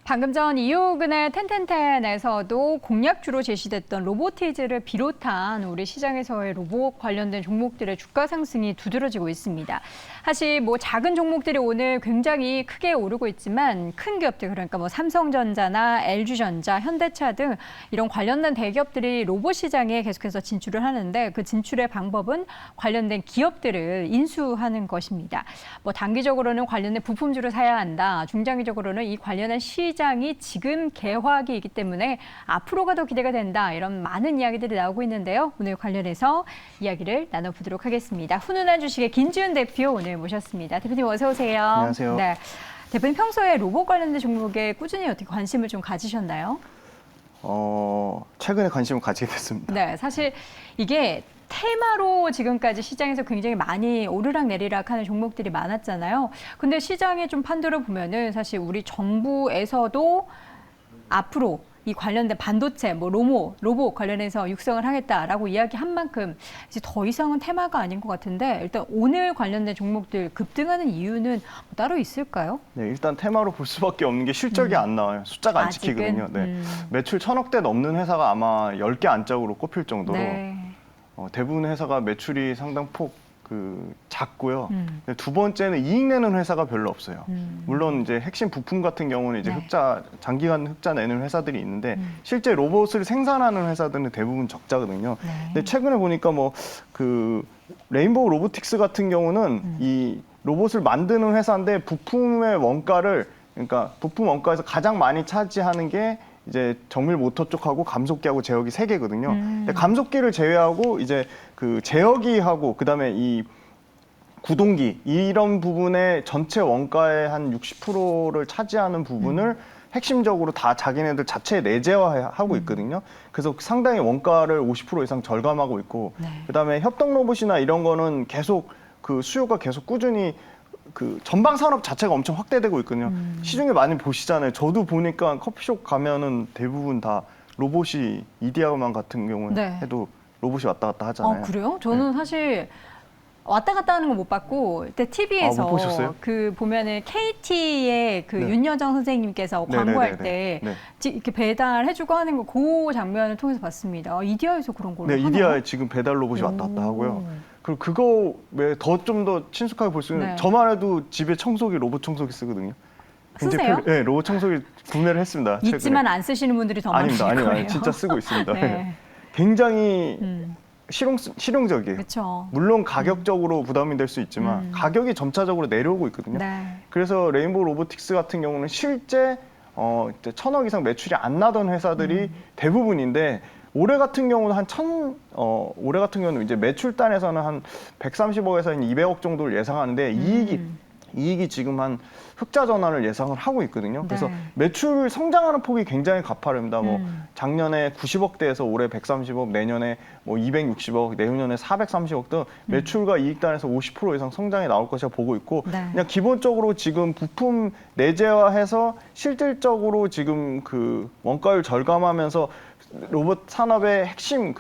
방금 전 이호근의 텐텐텐에서도 공약주로 제시됐던 로보티즈를 비롯한 우리 시장에서의 로봇 관련된 종목들의 주가 상승이 두드러지고 있습니다. 사실 작은 종목들이 오늘 굉장히 크게 오르고 있지만 큰 기업들, 그러니까 삼성전자나 LG전자, 현대차 등 이런 관련된 대기업들이 로봇 시장에 계속해서 진출을 하는데 그 진출의 방법은 관련된 기업들을 인수하는 것입니다. 단기적으로는 관련된 부품주를 사야 한다. 중장기적으로는 이 관련한 시장이 지금 개화기이기 때문에 앞으로가 더 기대가 된다. 이런 많은 이야기들이 나오고 있는데요. 오늘 관련해서 이야기를 나눠보도록 하겠습니다. 훈훈한 주식의 김지훈 대표 오늘 모셨습니다. 대표님 어서 오세요. 안녕하세요. 네, 대표님 평소에 로봇 관련된 종목에 꾸준히 어떻게 관심을 좀 가지셨나요? 최근에 관심을 가지게 됐습니다. 네, 사실 이게 테마로 지금까지 시장에서 굉장히 많이 오르락내리락 하는 종목들이 많았잖아요. 근데 시장의 좀 판도를 보면은 사실 우리 정부에서도 앞으로 이 관련된 반도체, 로봇 관련해서 육성을 하겠다라고 이야기한 만큼 이제 더 이상은 테마가 아닌 것 같은데 일단 오늘 관련된 종목들 급등하는 이유는 따로 있을까요? 네, 일단 테마로 볼 수밖에 없는 게 실적이 안 나와요. 숫자가 안 아직은? 찍히거든요. 네. 매출 1,000억대 넘는 회사가 아마 10개 안짝으로 꼽힐 정도로 네. 대부분 회사가 매출이 상당폭 작고요. 두 번째는 이익 내는 회사가 별로 없어요. 물론 이제 핵심 부품 같은 경우는 이제 네. 장기간 흑자 내는 회사들이 있는데 실제 로봇을 생산하는 회사들은 대부분 적자거든요. 네. 근데 최근에 보니까 레인보우 로보틱스 같은 경우는 이 로봇을 만드는 회사인데 부품의 원가를 그러니까 부품 원가에서 가장 많이 차지하는 게 이제 정밀 모터 쪽하고 감속기하고 제어기 3개거든요. 근데 감속기를 제외하고 이제 제어기하고 그다음에 이 구동기 이런 부분의 전체 원가의 한 60%를 차지하는 부분을 핵심적으로 다 자기네들 자체 내재화하고 있거든요. 그래서 상당히 원가를 50% 이상 절감하고 있고 네. 그다음에 협동 로봇이나 이런 거는 계속 수요가 계속 꾸준히 전방 산업 자체가 엄청 확대되고 있거든요. 시중에 많이 보시잖아요. 저도 보니까 커피숍 가면은 대부분 다 로봇이 이디야만 같은 경우에 네. 해도 로봇이 왔다 갔다 하잖아요. 그래요? 저는 사실 왔다 갔다 하는 거 못 봤고 그때 TV에서 못 보셨어요? 보면은 KT의 네. 윤여정 선생님께서 네, 광고할 네, 네, 때 네. 이렇게 배달해주고 하는 그 장면을 통해서 봤습니다. 이디야에서 그런 걸로 네, 하나요? 이디야에 지금 배달 로봇이 왔다 갔다 하고요. 그리고 그거 왜 좀 더 친숙하게 볼 수 있는 네. 저만 해도 집에 로봇 청소기 쓰거든요. 쓰세요? 네, 로봇 청소기 구매를 했습니다. 최근에. 있지만 안 쓰시는 분들이 더 많으실 아닙니다. 거예요. 진짜 쓰고 있습니다. 네. 굉장히 실용적이에요. 그렇죠. 물론 가격적으로 부담이 될 수 있지만 가격이 점차적으로 내려오고 있거든요. 네. 그래서 레인보우 로보틱스 같은 경우는 실제 이제 1,000억 이상 매출이 안 나던 회사들이 대부분인데 올해 같은 경우는 올해 같은 경우는 이제 매출단에서는 한 130억에서 한 200억 정도를 예상하는데 이익이 지금 한 흑자 전환을 예상을 하고 있거든요. 그래서 네. 매출 성장하는 폭이 굉장히 가파릅니다. 작년에 90억대에서 올해 130억, 내년에 260억, 내후년에 430억 등 매출과 이익단에서 50% 이상 성장이 나올 것이라 보고 있고 네. 그냥 기본적으로 지금 부품 내재화해서 실질적으로 지금 원가율 절감하면서 로봇 산업의 핵심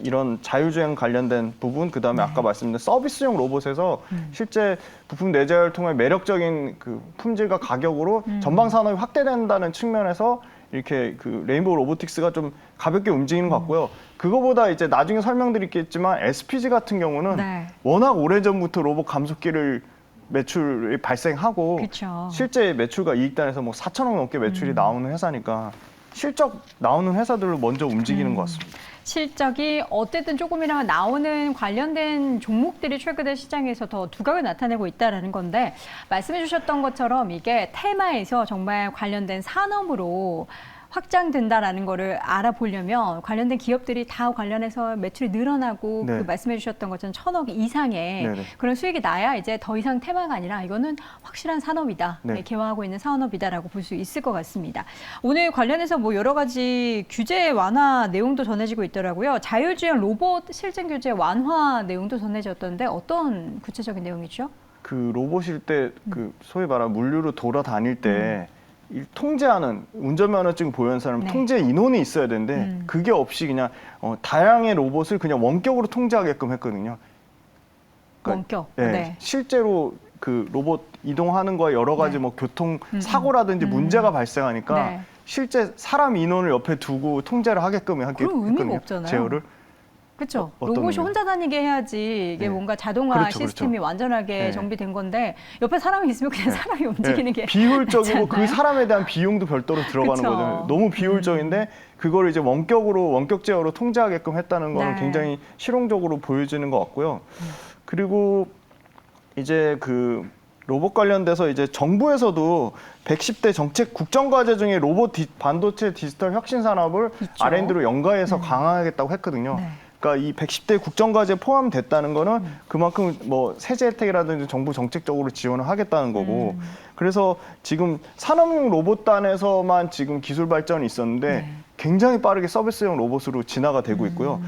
이런 자율주행 관련된 부분, 그다음에 아까 말씀드린 서비스용 로봇에서 실제 부품 내재화를 통해 매력적인 품질과 가격으로 전방 산업이 확대된다는 측면에서 이렇게 레인보우 로보틱스가 좀 가볍게 움직이는 것 같고요. 그거보다 이제 나중에 설명드리겠지만 SPG 같은 경우는 네. 워낙 오래전부터 로봇 감속기를 매출이 발생하고 그쵸. 실제 매출과 이익단에서 4천억 넘게 매출이 나오는 회사니까 실적 나오는 회사들로 먼저 움직이는 것 같습니다. 실적이 어쨌든 조금이나마 나오는 관련된 종목들이 최근에 시장에서 더 두각을 나타내고 있다는 건데 말씀해 주셨던 것처럼 이게 테마에서 정말 관련된 산업으로 확장된다라는 거를 알아보려면 관련된 기업들이 다 관련해서 매출이 늘어나고 네. 말씀해 주셨던 것처럼 1,000억 이상의 네네. 그런 수익이 나야 이제 더 이상 테마가 아니라 이거는 확실한 산업이다. 네. 개화하고 있는 산업이다라고 볼 수 있을 것 같습니다. 오늘 관련해서 여러 가지 규제 완화 내용도 전해지고 있더라고요. 자율주행 로봇 실증 규제 완화 내용도 전해졌던데 어떤 구체적인 내용이죠? 로봇일 때 소위 말하는 물류로 돌아다닐 때 통제하는 운전면허증 보유한 사람 네. 통제 인원이 있어야 되는데 그게 없이 그냥 다양의 로봇을 그냥 원격으로 통제하게끔 했거든요. 원격. 네, 네. 실제로 로봇 이동하는 거에 여러 가지 네. 뭐 교통 사고라든지 문제가 발생하니까 네. 실제 사람 인원을 옆에 두고 통제를 하게끔 그럼 의미가 없잖아요. 제어를. 그렇죠. 어떤 로봇이 의미요? 혼자 다니게 해야지 이게 네. 뭔가 자동화 그렇죠, 시스템이 그렇죠. 완전하게 네. 정비된 건데 옆에 사람이 있으면 그냥 사람이 움직이는 게 비효율적이고 낫지 그 않나요? 사람에 대한 비용도 별도로 들어가는 그쵸. 거죠. 너무 비효율적인데 그걸 이제 원격 제어로 통제하게끔 했다는 거는 네. 굉장히 실용적으로 보여지는 것 같고요. 그리고 이제 그 로봇 관련돼서 이제 정부에서도 110대 정책 국정과제 중에 반도체 디지털 혁신 산업을 있죠. R&D로 연가해서 강화하겠다고 했거든요. 네. 그러니까 이 110대 국정과제에 포함됐다는 거는 그만큼 뭐 세제 혜택이라든지 정부 정책적으로 지원을 하겠다는 거고 그래서 지금 산업용 로봇단에서만 지금 기술 발전이 있었는데 네. 굉장히 빠르게 서비스용 로봇으로 진화가 되고 있고요.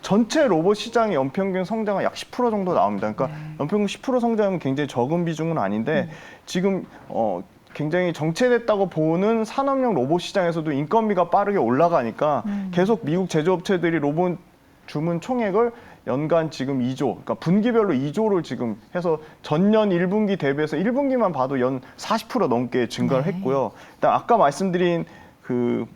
전체 로봇 시장의 연평균 성장은 약 10% 정도 나옵니다. 그러니까 연평균 10% 성장은 굉장히 적은 비중은 아닌데 지금 굉장히 정체됐다고 보는 산업용 로봇 시장에서도 인건비가 빠르게 올라가니까 계속 미국 제조업체들이 로봇 주문 총액을 연간 지금 2조, 그러니까 분기별로 2조를 지금 해서 전년 1분기 대비해서 1분기만 봐도 연 40% 넘게 증가를 했고요. 일단 아까 말씀드린 그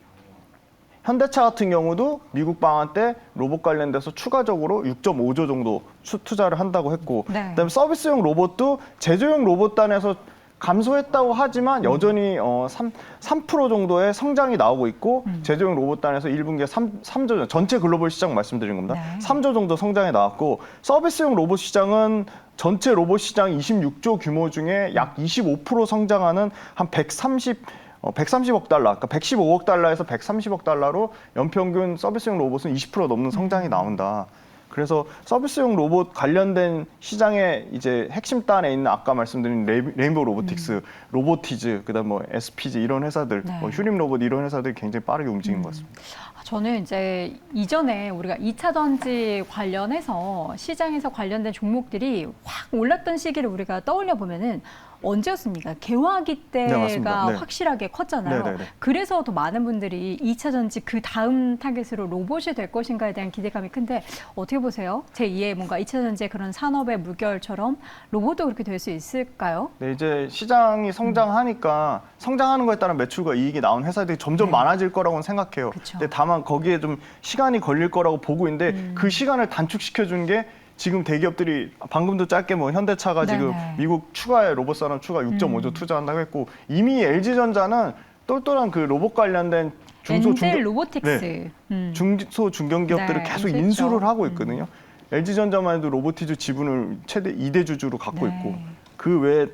현대차 같은 경우도 미국 방한 때 로봇 관련돼서 추가적으로 6.5조 정도 투자를 한다고 했고, 네. 그다음에 서비스용 로봇도 제조용 로봇단에서 감소했다고 하지만 여전히 3% 정도의 성장이 나오고 있고 제조용 로봇단에서 1분기에 3조 정도, 전체 글로벌 시장 말씀드린 겁니다. 네. 3조 정도 성장이 나왔고 서비스용 로봇 시장은 전체 로봇 시장 26조 규모 중에 약 25% 성장하는 한 130억 달러, 그러니까 115억 달러에서 130억 달러로 연평균 서비스용 로봇은 20% 넘는 성장이 나온다. 그래서 서비스용 로봇 관련된 시장의 이제 핵심 단에 있는 아까 말씀드린 레인보우 로보틱스, 로보티즈, 그다음 뭐 SPG 이런 회사들, 네. 뭐 휴림 로봇 이런 회사들이 굉장히 빠르게 움직이는 것 같습니다. 저는 이제 이전에 우리가 2차 전지 관련해서 시장에서 관련된 종목들이 확 올랐던 시기를 우리가 떠올려 보면은 언제였습니까? 개화기 때가 맞습니다. 네. 확실하게 컸잖아요. 네, 네, 네. 그래서 더 많은 분들이 2차 전지 그 다음 타겟으로 로봇이 될 것인가에 대한 기대감이 큰데 어떻게 보세요? 제2의 뭔가 2차 전지의 그런 산업의 물결처럼 로봇도 그렇게 될 수 있을까요? 네, 이제 시장이 성장하니까 성장하는 거에 따른 매출과 이익이 나온 회사들이 점점 많아질 거라고는 생각해요. 그쵸. 근데 다만 거기에 좀 시간이 걸릴 거라고 보고 있는데 그 시간을 단축시켜 준 게 지금 대기업들이 방금도 짧게 뭐 현대차가 지금 네네. 미국 추가에 로봇 산업 추가 6.5조 투자한다고 했고 이미 LG전자는 똘똘한 그 로봇 관련된 엔젤 로보틱스. 중소 중견기업들을 네, 계속 인수했죠. 인수를 하고 있거든요. LG전자만 해도 로보티즈 지분을 최대 2대 주주로 갖고 네. 있고 그 외에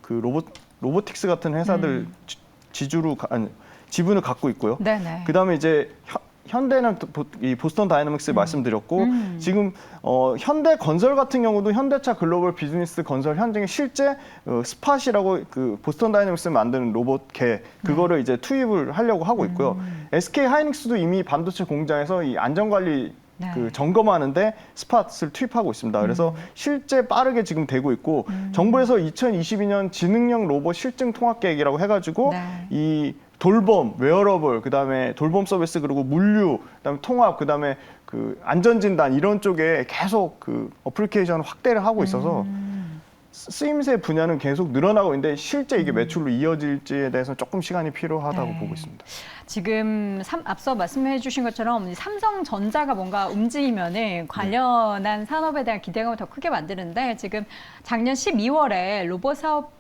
그 로보틱스 같은 회사들 지분을 갖고 있고요. 네네. 그다음에 이제 현대는 이 보스턴 다이내믹스 말씀드렸고 지금 현대 건설 같은 경우도 현대차 글로벌 비즈니스 건설 현장에 실제 스팟이라고 그 보스턴 다이내믹스 만드는 로봇계 그거를 이제 투입을 하려고 하고 있고요. SK 하이닉스도 이미 반도체 공장에서 이 안전관리 네. 그 점검하는데 스팟을 투입하고 있습니다. 그래서 실제 빠르게 지금 되고 있고 정부에서 2022년 지능형 로봇 실증 통합 계획이라고 해가지고 네. 이 돌봄, 웨어러블, 그다음에 돌봄 서비스 그리고 물류, 그다음에 통합, 그다음에 그 안전진단 이런 쪽에 계속 그 어플리케이션 확대를 하고 있어서 쓰임새 분야는 계속 늘어나고 있는데 실제 이게 매출로 이어질지에 대해서는 조금 시간이 필요하다고 네. 보고 있습니다. 지금 앞서 말씀해 주신 것처럼 삼성전자가 뭔가 움직이면은 관련한 산업에 대한 기대감을 더 크게 만드는데 지금 작년 12월에 로봇 사업과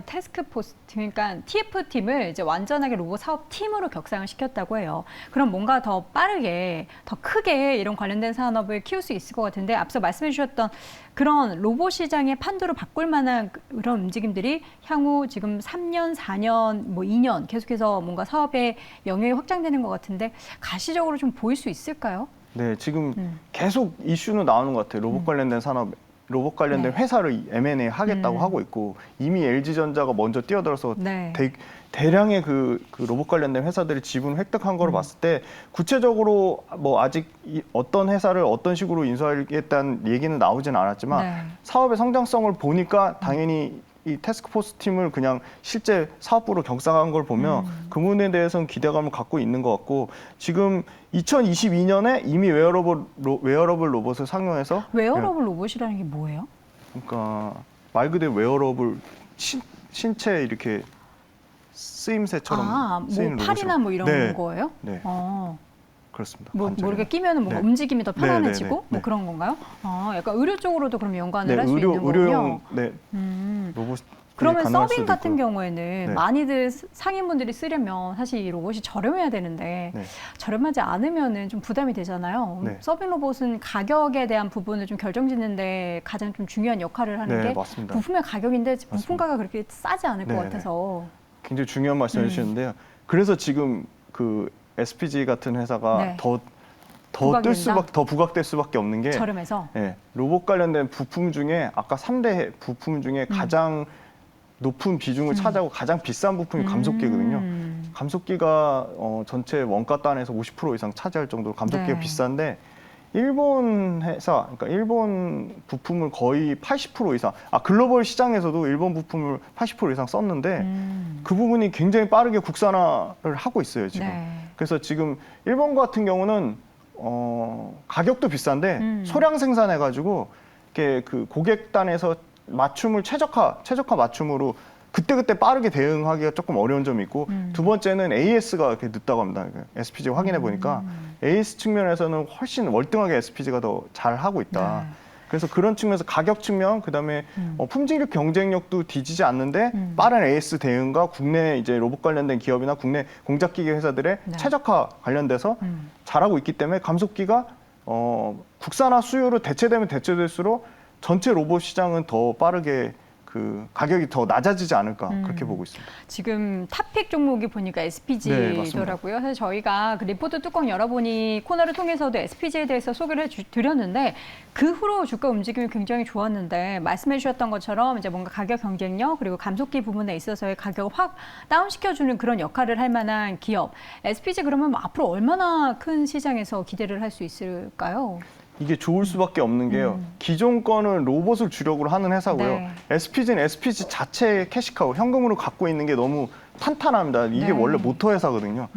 태스크포스, 그러니까 TF팀을 이제 완전하게 로봇 사업팀으로 격상을 시켰다고 해요. 그럼 뭔가 더 빠르게, 더 크게 이런 관련된 산업을 키울 수 있을 것 같은데 앞서 말씀해 주셨던 그런 로봇 시장의 판도를 바꿀 만한 그런 움직임들이 향후 지금 3년, 4년, 뭐 2년 계속해서 뭔가 사업의 영역이 확장되는 것 같은데 가시적으로 좀 보일 수 있을까요? 네, 지금 계속 이슈는 나오는 것 같아요. 로봇 관련된 산업, 로봇 관련된 네. 회사를 M&A 하겠다고 하고 있고 이미 LG전자가 먼저 뛰어들어서 네. 대량의 그 로봇 관련된 회사들이 지분을 획득한 거로 봤을 때 구체적으로 뭐 아직 어떤 회사를 어떤 식으로 인수하겠다는 얘기는 나오지는 않았지만 네. 사업의 성장성을 보니까 당연히 이 태스크포스 팀을 그냥 실제 사업부로 격상한 걸 보면 그 부분에 대해서는 기대감을 갖고 있는 것 같고 지금 2022년에 이미 웨어러블 로봇을 상용해서 웨어러블 로봇이라는 게 뭐예요? 그러니까 말 그대로 웨어러블 신체에 이렇게 쓰임새처럼 쓰이는 뭐 팔이나 로봇이라고. 뭐 이런 네. 거예요? 네. 뭐 그렇습니다. 이렇게 끼면은 뭐 네. 움직임이 더 편안해지고 네, 네, 네, 뭐 네. 그런 건가요? 약간 의료 쪽으로도 그럼 연관을 네, 할 수 있는 거군요. 의료용 네, 로봇. 그러면 가능할 서빙 수도 같은 있고요. 경우에는 네. 많이들 상인분들이 쓰려면 사실 이 로봇이 저렴해야 되는데 네. 저렴하지 않으면은 좀 부담이 되잖아요. 네. 서빙 로봇은 가격에 대한 부분을 좀 결정짓는데 가장 좀 중요한 역할을 하는 네, 게 맞습니다. 부품의 가격인데 부품 맞습니다. 가가 그렇게 싸지 않을 것 네, 같아서. 굉장히 중요한 말씀 해주시는데요. 그래서 지금 그 SPG 같은 회사가 네. 더 부각된다? 더 부각될 수밖에 없는 게 저렴해서. 예, 로봇 관련된 부품 중에 아까 3대 부품 중에 가장 높은 비중을 차지하고 가장 비싼 부품이 감속기거든요. 감속기가 전체 원가 단에서 50% 이상 차지할 정도로 감속기가 네. 비싼데 일본 회사, 그러니까 일본 부품을 거의 80% 이상, 글로벌 시장에서도 일본 부품을 80% 이상 썼는데 그 부분이 굉장히 빠르게 국산화를 하고 있어요, 지금. 네. 그래서 지금 일본 같은 경우는 가격도 비싼데 소량 생산해가지고 이렇게 그 고객단에서 맞춤을 최적화 맞춤으로 그때그때 빠르게 대응하기가 조금 어려운 점이 있고 두 번째는 AS가 이렇게 늦다고 합니다. SPG 확인해 보니까 AS 측면에서는 훨씬 월등하게 SPG가 더 잘하고 있다. 네. 그래서 그런 측면에서 가격 측면, 그다음에 품질력 경쟁력도 뒤지지 않는데 빠른 AS 대응과 국내 이제 로봇 관련된 기업이나 국내 공작기계 회사들의 네. 최적화 관련돼서 잘하고 있기 때문에 감속기가 국산화 수요로 대체되면 대체될수록 전체 로봇 시장은 더 빠르게 그 가격이 더 낮아지지 않을까 그렇게 보고 있습니다. 지금 탑픽 종목이 보니까 네, SPG더라고요. 사실 저희가 그 리포트 뚜껑 열어보니 코너를 통해서도 SPG에 대해서 소개를 드렸는데 그 후로 주가 움직임이 굉장히 좋았는데 말씀해 주셨던 것처럼 이제 뭔가 가격 경쟁력 그리고 감속기 부분에 있어서의 가격을 확 다운시켜주는 그런 역할을 할 만한 기업. SPG 그러면 뭐 앞으로 얼마나 큰 시장에서 기대를 할 수 있을까요? 이게 좋을 수밖에 없는 게요. 기존 거는 로봇을 주력으로 하는 회사고요. 네. SPG는 SPG 자체의 캐시카우, 현금으로 갖고 있는 게 너무 탄탄합니다. 이게 네. 원래 모터 회사거든요.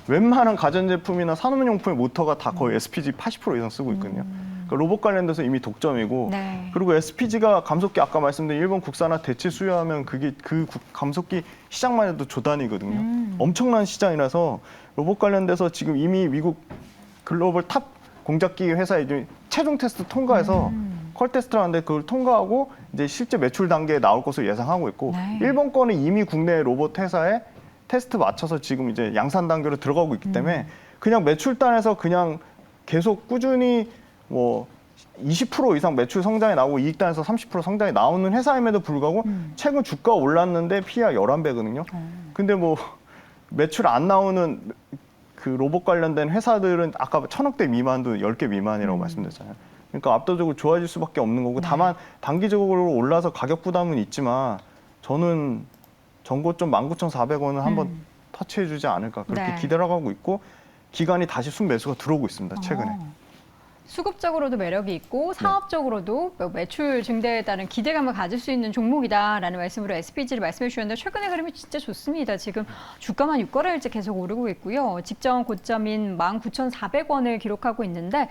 웬만한 가전제품이나 산업용품의 모터가 다 거의 SPG 80% 이상 쓰고 있거든요. 그러니까 로봇 관련돼서 이미 독점이고 네. 그리고 SPG가 감속기 아까 말씀드린 일본 국산화 대체 수요하면 그게 그 감속기 시장만 해도 조단위거든요. 엄청난 시장이라서 로봇 관련돼서 지금 이미 미국 글로벌 탑 공작기 회사에 이제 최종 테스트 통과해서 컬 테스트를 하는데 그걸 통과하고 이제 실제 매출 단계에 나올 것으로 예상하고 있고 네. 일본 거는 이미 국내 로봇 회사에 테스트 맞춰서 지금 이제 양산 단계로 들어가고 있기 때문에 그냥 매출단에서 그냥 계속 꾸준히 뭐 20% 이상 매출 성장이 나오고 이익단에서 30% 성장이 나오는 회사임에도 불구하고 최근 주가 올랐는데 PER 11배거든요. 근데 뭐 매출 안 나오는 그 로봇 관련된 회사들은 아까 1,000억대 미만도 10개 미만이라고 말씀드렸잖아요. 그러니까 압도적으로 좋아질 수밖에 없는 거고 다만 단기적으로 올라서 가격 부담은 있지만 저는 전고점 19,400원은 한번 터치해주지 않을까 그렇게 네. 기대를 하고 있고 기간이 다시 순매수가 들어오고 있습니다. 최근에. 수급적으로도 매력이 있고 사업적으로도 매출 증대에 따른 기대감을 가질 수 있는 종목이다라는 말씀으로 SPG를 말씀해 주셨는데 최근의 흐름이 진짜 좋습니다. 지금 주가만 6거래일째 계속 오르고 있고요. 직전 고점인 19,400원을 기록하고 있는데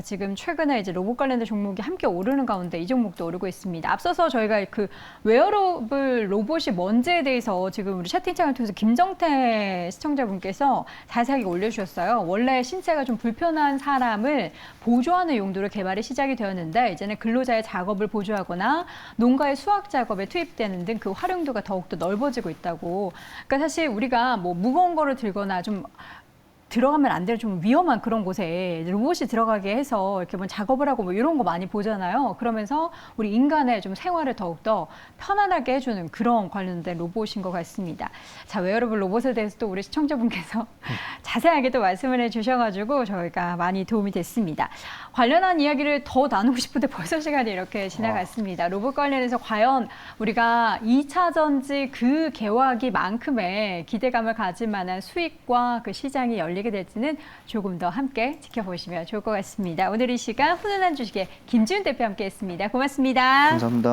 지금 최근에 이제 로봇 관련된 종목이 함께 오르는 가운데 이 종목도 오르고 있습니다. 앞서서 저희가 그 웨어러블 로봇이 뭔지에 대해서 지금 우리 채팅창을 통해서 김정태 시청자분께서 자세하게 올려주셨어요. 원래 신체가 좀 불편한 사람을 보조하는 용도로 개발이 시작이 되었는데 이제는 근로자의 작업을 보조하거나 농가의 수확 작업에 투입되는 등 그 활용도가 더욱더 넓어지고 있다고. 그러니까 사실 우리가 뭐 무거운 거를 들거나 좀 들어가면 안 될 좀 위험한 그런 곳에 로봇이 들어가게 해서 이렇게 뭐 작업을 하고 뭐 이런 거 많이 보잖아요. 그러면서 우리 인간의 좀 생활을 더욱더 편안하게 해주는 그런 관련된 로봇인 것 같습니다. 자, 웨어러블 로봇에 대해서 또 우리 시청자분께서 자세하게 또 말씀을 해주셔가지고 저희가 많이 도움이 됐습니다. 관련한 이야기를 더 나누고 싶은데 벌써 시간이 이렇게 지나갔습니다. 로봇 관련해서 과연 우리가 2차 전지 그 개화기만큼의 기대감을 가질 만한 수익과 그 시장이 열리게 될지는 조금 더 함께 지켜보시면 좋을 것 같습니다. 오늘 이 시간 훈훈한 주식의 김지훈 대표 함께했습니다. 고맙습니다. 감사합니다.